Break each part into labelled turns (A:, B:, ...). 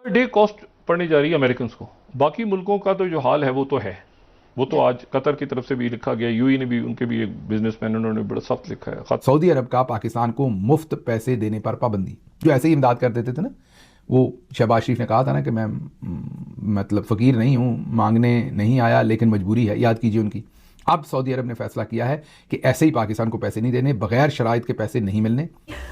A: Per day cost पड़ने जा रही है अमेरिकन को। बाकी मुल्कों का तो जो हाल है वो तो है, वो तो आज कतर की तरफ से भी लिखा गया, यूएई ने भी, उनके भी एक बिजनेसमैन उन्होंने बड़ा सख्त लिखा है खत।
B: सऊदी अरब का पाकिस्तान को मुफ्त पैसे देने पर पाबंदी, जो ऐसे ही इमदाद कर देते थे ना, वो शहबाज शरीफ ने कहा था ना कि मैं मतलब फ़कीर नहीं हूँ, मांगने नहीं आया लेकिन मजबूरी है, याद कीजिए उनकी। अब सऊदी अरब ने फैसला किया है कि ऐसे ही पाकिस्तान को पैसे नहीं देने, बगैर शराइत के पैसे नहीं मिलने।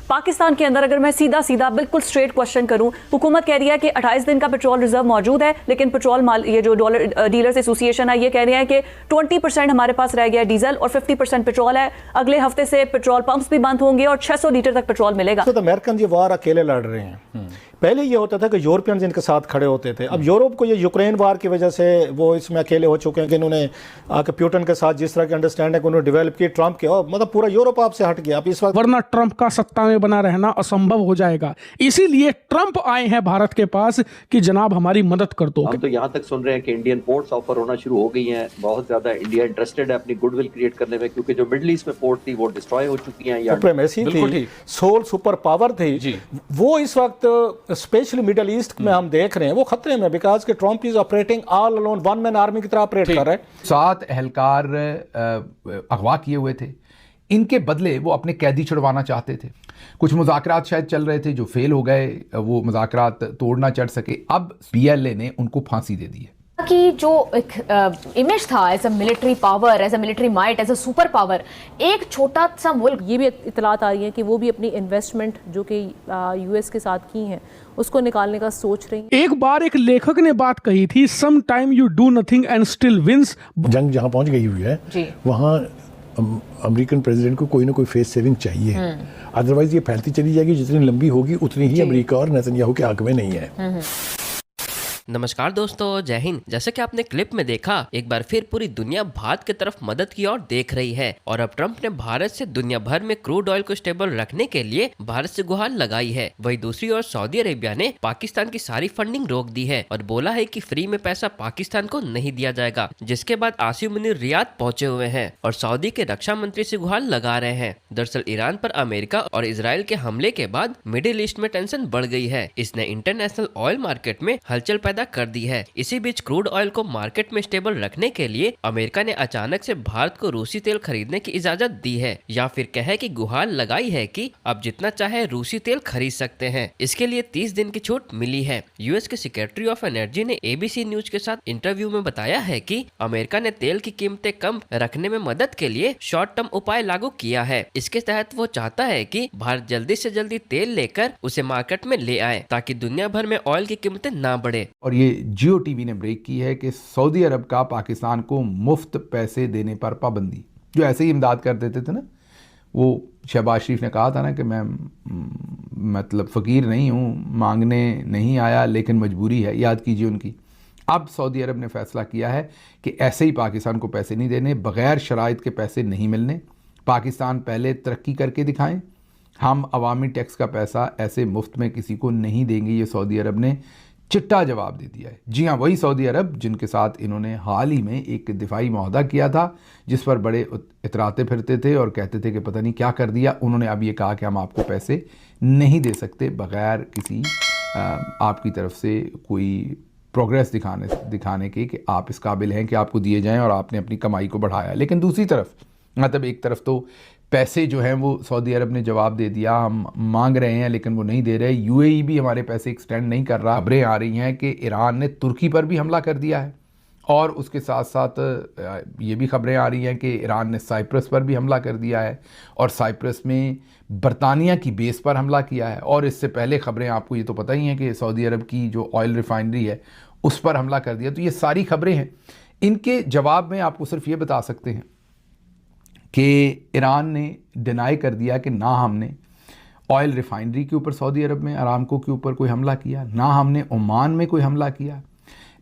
C: पाकिस्तान के अंदर अगर मैं सीधा सीधा बिल्कुल स्ट्रेट क्वेश्चन करूं, हुकूमत कह रही है कि 28 दिन का पेट्रोल रिजर्व मौजूद है, लेकिन पेट्रोल माल ये जो डॉलर डीलर्स एसोसिएशन है ये कह रहे हैं कि 20% हमारे पास रह गया डीजल और 50% पेट्रोल है। अगले हफ्ते से पेट्रोल पंप्स भी बंद होंगे और 600 लीटर तक पेट्रोल मिलेगा।
D: तो अमेरिकन ये वार अकेले लड़ रहे हैं। पहले ये होता था कि यूरोपियंस इनके साथ खड़े होते थे। अब यूरोप को ये यूक्रेन वार की वजह से वो इसमें अकेले हो चुके हैं कि इन्होंने आके पुतिन के साथ जिस तरह की अंडरस्टैंडिंग उन्होंने डेवलप की, ट्रंप के, और मतलब पूरा यूरोप आपसे हट गया। अब इस वक्त
E: वरना ट्रंप का सत्ता में बना रहना असंभव हो जाएगा। इसीलिए ट्रंप आए हैं भारत के पास कि जनाब हमारी मदद कर दो।
F: हम तो यहाँ तक सुन रहे हैं कि इंडियन पोर्ट्स ऑफर होना शुरू हो गई हैं। बहुत ज्यादा इंडिया इंटरेस्टेड है अपनी गुडविल क्रिएट करने में, क्योंकि जो मिडिल ईस्ट में पोर्ट थी वो डिस्ट्रॉय हो चुकी हैं या
D: सुप्रीमेसी थी, सोल सुपर पावर थी, वो इस वक्त स्पेशली मिडिल ईस्ट में हम देख रहे हैं वो खतरे में, बिकॉज के Trump is operating all alone, one man army की तरह ऑपरेट कर रहे हैं।
B: 7 एहलकार अगवा किए हुए थे, इनके बदले वो अपने कैदी छुड़वाना चाहते थे। कुछ मुज़ाकरात शायद चल रहे थे जो फेल हो गए, वो मुज़ाकरात तोड़ना चढ़ सके। अब पीएलए ने उनको फांसी दे दी है
G: कि जो एक इमेज था as a military power, as a military might, as a super power, एक छोटा सा मुल्क,
C: ये भी इतलात आ रही है कि वो भी अपनी इन्वेस्टमेंट जो कि यूएस के साथ की हैं उसको निकालने का सोच रही हैं।
E: एक बार एक लेखक ने बात कही थी, some time you do nothing and still wins.
H: जंग जहां पहुंच गई हुई है वहां अमेरिकन प्रेसिडेंट को कोई ना कोई फेस सेविंग चाहिए, अदरवाइज ये फैलती चली जाएगी, जितनी लंबी होगी उतनी ही अमेरिका और नेतन्याहू के हक में नहीं है।
I: नमस्कार दोस्तों, जय हिंद। जैसे कि आपने क्लिप में देखा, एक बार फिर पूरी दुनिया भारत की तरफ मदद की ओर देख रही है और अब ट्रंप ने भारत से दुनिया भर में क्रूड ऑयल को स्टेबल रखने के लिए भारत से गुहार लगाई है। वहीं दूसरी ओर सऊदी अरेबिया ने पाकिस्तान की सारी फंडिंग रोक दी है और बोला है कि फ्री में पैसा पाकिस्तान को नहीं दिया जाएगा, जिसके बाद आसिम मुनीर रियाद पहुंचे हुए हैं और सऊदी के रक्षा मंत्री से गुहार लगा रहे हैं। दरअसल ईरान पर अमेरिका और इसराइल के हमले के बाद मिडिल ईस्ट में टेंशन बढ़ गई है। इसने इंटरनेशनल ऑयल मार्केट में हलचल पैदा कर दी है। इसी बीच क्रूड ऑयल को मार्केट में स्टेबल रखने के लिए अमेरिका ने अचानक से भारत को रूसी तेल खरीदने की इजाजत दी है, या फिर कहे कि गुहार लगाई है कि अब जितना चाहे रूसी तेल खरीद सकते हैं। इसके लिए 30 दिन की छूट मिली है। यूएस के सेक्रेटरी ऑफ एनर्जी ने एबीसी न्यूज के साथ इंटरव्यू में बताया है कि अमेरिका ने तेल की कीमतें कम रखने में मदद के लिए शॉर्ट टर्म उपाय लागू किया है। इसके तहत वो चाहता है कि भारत जल्दी से जल्दी तेल लेकर उसे मार्केट में ले आए ताकि दुनिया भर में ऑयल की कीमतें ना बढ़े।
B: और ये जियो टीवी ने ब्रेक की है कि सऊदी अरब का पाकिस्तान को मुफ्त पैसे देने पर पाबंदी, जो ऐसे ही इमदाद कर देते थे ना, वो शहबाज शरीफ ने कहा था ना कि मैं मतलब फ़कीर नहीं हूँ, मांगने नहीं आया लेकिन मजबूरी है, याद कीजिए उनकी। अब सऊदी अरब ने फैसला किया है कि ऐसे ही पाकिस्तान को पैसे नहीं देने, बगैर शराइत के पैसे नहीं मिलने। पाकिस्तान पहले तरक्की करके दिखाएं, हम अवामी टैक्स का पैसा ऐसे मुफ्त में किसी को नहीं देंगे, ये सऊदी अरब ने चिट्टा जवाब दे दिया है। जी हाँ, वही सऊदी अरब जिनके साथ इन्होंने हाल ही में एक दिफाई मुआहदा किया था, जिस पर बड़े इतराते फिरते थे और कहते थे कि पता नहीं क्या कर दिया। उन्होंने अब ये कहा कि हम आपको पैसे नहीं दे सकते बग़ैर किसी आपकी तरफ से कोई प्रोग्रेस दिखाने के कि आप इस काबिल हैं कि आपको दिए जाएं और आपने अपनी कमाई को बढ़ाया। लेकिन दूसरी तरफ, मतलब एक तरफ तो पैसे जो हैं वो सऊदी अरब ने जवाब दे दिया, हम मांग रहे हैं लेकिन वो नहीं दे रहे। यूएई भी हमारे पैसे एक्सटेंड नहीं कर रहा। खबरें आ रही हैं कि ईरान ने तुर्की पर भी हमला कर दिया है और उसके साथ साथ ये भी खबरें आ रही हैं कि ईरान ने साइप्रस पर भी हमला कर दिया है और साइप्रस में बरतानिया की बेस पर हमला किया है। और इससे पहले खबरें आपको ये तो पता ही हैं कि सऊदी अरब की जो ऑयल रिफाइनरी है उस पर हमला कर दिया। तो ये सारी खबरें हैं। इनके जवाब में आपको सिर्फ ये बता सकते हैं कि ईरान ने डिनाई कर दिया कि ना हमने ऑयल रिफाइनरी के ऊपर सऊदी अरब में अरामको के ऊपर कोई हमला किया, ना हमने ओमान में कोई हमला किया,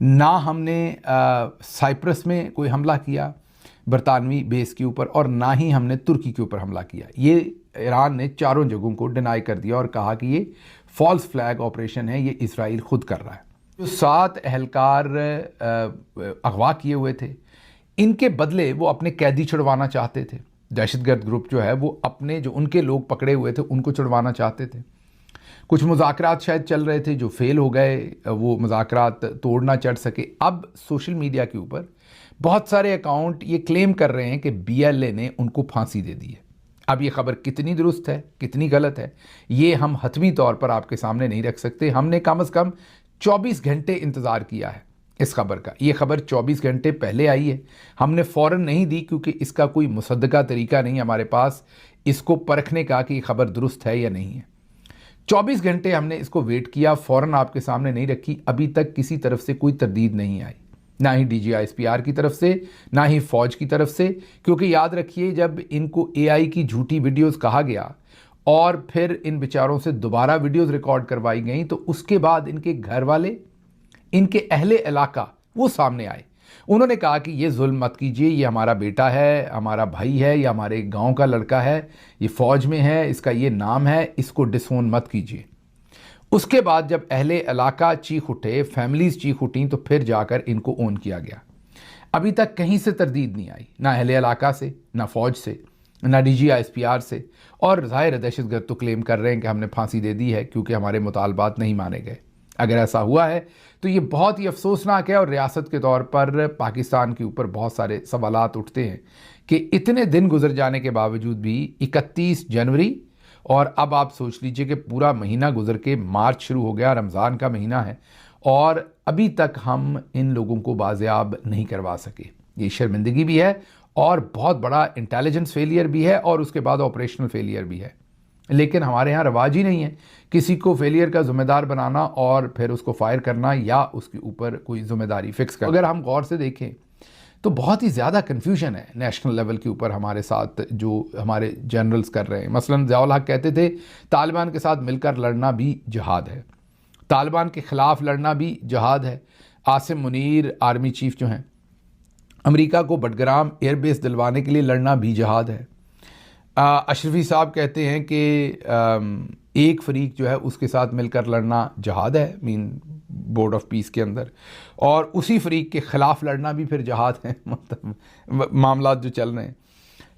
B: ना हमने साइप्रस में कोई हमला किया बरतानवी बेस के ऊपर, और ना ही हमने तुर्की के ऊपर हमला किया। ये ईरान ने चारों जगहों को डिनाई कर दिया और कहा कि ये फॉल्स फ्लैग ऑपरेशन है, ये इसराइल खुद कर रहा है। जो 7 एहलकार अगवा किए हुए थे, इनके बदले वो अपने कैदी छुड़वाना चाहते थे। दहशतगर्द ग्रुप जो है वो अपने जो उनके लोग पकड़े हुए थे उनको छुड़वाना चाहते थे। कुछ मुज़ाकरात शायद चल रहे थे जो फेल हो गए, वो मुज़ाकरात तोड़ ना चढ़ सके। अब सोशल मीडिया के ऊपर बहुत सारे अकाउंट ये क्लेम कर रहे हैं कि BLA ने उनको फांसी दे दी है। अब ये खबर कितनी दुरुस्त है, कितनी गलत है, ये हम हतमी तौर पर आपके सामने नहीं रख सकते। हमने कम से कम 24 घंटे इंतज़ार किया है इस खबर का। ये खबर 24 घंटे पहले आई है, हमने फ़ौरन नहीं दी क्योंकि इसका कोई मुसद्दका तरीका नहीं हमारे पास इसको परखने का कि ये खबर दुरुस्त है या नहीं है। 24 घंटे हमने इसको वेट किया, फ़ौरन आपके सामने नहीं रखी। अभी तक किसी तरफ से कोई तरदीद नहीं आई, ना ही DGISPR की तरफ से, ना ही फ़ौज की तरफ से। क्योंकि याद रखिए, जब इनको AI की झूठी वीडियोस कहा गया और फिर इन बेचारों से दोबारा वीडियोस रिकॉर्ड करवाई गई, तो उसके बाद इनके घर वाले, इनके अहले इलाका वो सामने आए। उन्होंने कहा कि ये जुल्म मत कीजिए, ये हमारा बेटा है, हमारा भाई है, या हमारे गांव का लड़का है, ये फ़ौज में है, इसका ये नाम है, इसको डिसोन मत कीजिए। उसके बाद जब अहले इलाका चीख उठे, फैमिलीज़ चीख उठी, तो फिर जाकर इनको ओन किया गया। अभी तक कहीं से तरदीद नहीं आई, ना अहले इलाका से, ना फ़ौज से, ना DGISPR से। और ज़ाहिर दहशतगर्द तो क्लेम कर रहे हैं कि हमने फांसी दे दी है क्योंकि हमारे मुतालबात नहीं माने गए। अगर ऐसा हुआ है तो ये बहुत ही अफसोसनाक है, और रियासत के तौर पर पाकिस्तान के ऊपर बहुत सारे सवालात उठते हैं कि इतने दिन गुजर जाने के बावजूद भी 31 जनवरी और अब आप सोच लीजिए कि पूरा महीना गुजर के मार्च शुरू हो गया, रमज़ान का महीना है, और अभी तक हम इन लोगों को बाज़ियाब नहीं करवा सके। ये शर्मिंदगी भी है और बहुत बड़ा इंटेलिजेंस फेलियर भी है, और उसके बाद ऑपरेशनल फेलियर भी है। लेकिन हमारे यहाँ रवाज ही नहीं है किसी को फेलियर का ज़िम्मेदार बनाना और फिर उसको फायर करना या उसके ऊपर कोई ज़िम्मेदारी फिक्स करना। अगर हम गौर से देखें तो बहुत ही ज़्यादा कन्फ्यूजन है नेशनल लेवल के ऊपर हमारे साथ, जो हमारे जनरल्स कर रहे हैं। मसलन ज़ियाउल हक कहते थे तालिबान के साथ मिलकर लड़ना भी जिहाद है, तालिबान के ख़िलाफ़ लड़ना भी जिहाद है। आसिम मुनीर आर्मी चीफ जो हैं, अमेरिका को बडग्राम एयरबेस दिलवाने के लिए लड़ना भी जिहाद है। अशरफी साहब कहते हैं कि एक फरीक जो है उसके साथ मिलकर लड़ना जिहाद है, मीन बोर्ड ऑफ पीस के अंदर, और उसी फरीक के ख़िलाफ़ लड़ना भी फिर जिहाद है। मतलब मामलात जो चल रहे हैं,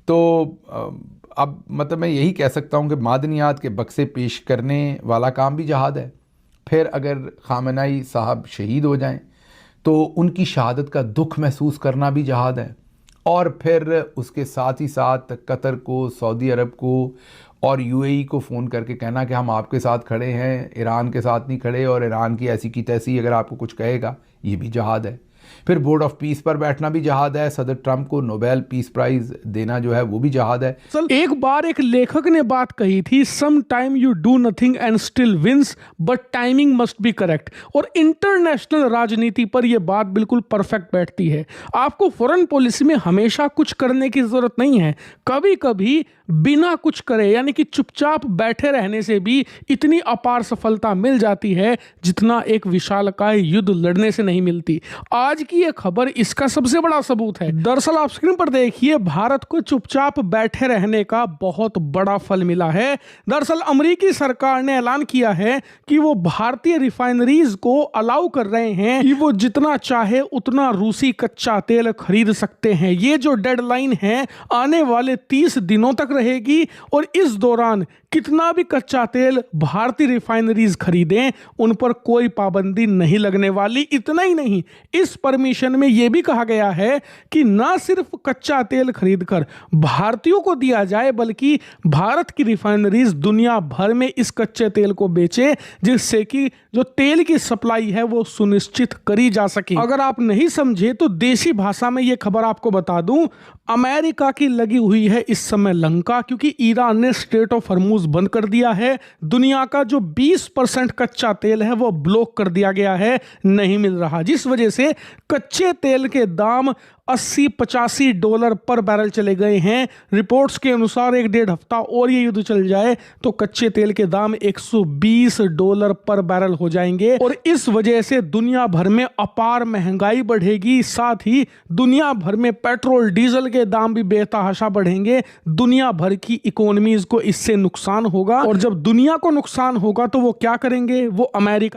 B: तो अब मतलब मैं यही कह सकता हूँ कि मादनियात के बक्से पेश करने वाला काम भी जिहाद है। फिर अगर खामेनी साहब शहीद हो जाएं तो उनकी शहादत का दुख महसूस करना भी जिहाद है। और फिर उसके साथ ही साथ कतर को, सऊदी अरब को और UAE को फ़ोन करके कहना कि हम आपके साथ खड़े हैं, ईरान के साथ नहीं खड़े, और ईरान की ऐसी की तैसी अगर आपको कुछ कहेगा, ये भी जिहाद है। फिर बोर्ड ऑफ पीस पर बैठना भी जिहाद है। सदर ट्रंप को नोबेल पीस प्राइज देना जो है वो भी जिहाद है।
E: एक बार एक लेखक ने बात कही थी, some time you do nothing and still wins but timing must be correct. और इंटरनेशनल राजनीति पर यह बात बिल्कुल परफेक्ट बैठती है। आपको फॉरेन पॉलिसी में हमेशा कुछ करने की जरूरत नहीं है, कभी कभी बिना कुछ करे यानी कि चुपचाप बैठे रहने से भी इतनी अपार सफलता मिल जाती है जितना एक विशालकाय युद्ध लड़ने से नहीं मिलती। आज की ये खबर इसका सबसे बड़ा सबूत है। दरअसल आप स्क्रीन पर देखिए, भारत को चुपचाप बैठे रहने का बहुत बड़ा फल मिला है। दरअसल अमेरिकी सरकार ने ऐलान किया है कि वो भारतीय रिफाइनरीज को अलाउ कर रहे हैं कि वो जितना चाहे उतना रूसी कच्चा तेल खरीद सकते हैं। ये जो डेडलाइन है आने वाले 30 दिनों तक रहेगी, और इस दौरान कितना भी कच्चा तेल भारतीय रिफाइनरीज खरीदें उन पर कोई पाबंदी नहीं लगने वाली। इतना ही नहीं, इस परमिशन में यह भी कहा गया है कि ना सिर्फ कच्चा तेल खरीदकर भारतीयों को दिया जाए, बल्कि भारत की रिफाइनरीज दुनिया भर में इस कच्चे तेल को बेचे, जिससे कि जो तेल की सप्लाई है वो सुनिश्चित करी जा सके। अगर आप नहीं समझे तो देसी भाषा में यह खबर आपको बता दूं, अमेरिका की लगी हुई है इस समय लंका, क्योंकि ईरान ने स्ट्रेट ऑफ हॉर्मुज बंद कर दिया है। दुनिया का जो 20% कच्चा तेल है वो ब्लॉक कर दिया गया है, नहीं मिल रहा, जिस वजह से कच्चे तेल के दाम $80-85 पर बैरल चले गए हैं। रिपोर्ट्स के अनुसार 1-1.5 हफ्ता और ये युद्ध चल जाए तो कच्चे तेल के दाम $120 पर बैरल हो जाएंगे, और इस वजह से दुनिया भर में अपार महंगाई बढ़ेगी। साथ ही दुनिया भर में पेट्रोल डीजल के दाम भी बेतहाशा बढ़ेंगे। दुनिया भर की इकोनॉमीज को इससे नुकसान होगा, और जब दुनिया को नुकसान होगा तो वो क्या करेंगे, वो अमेरिका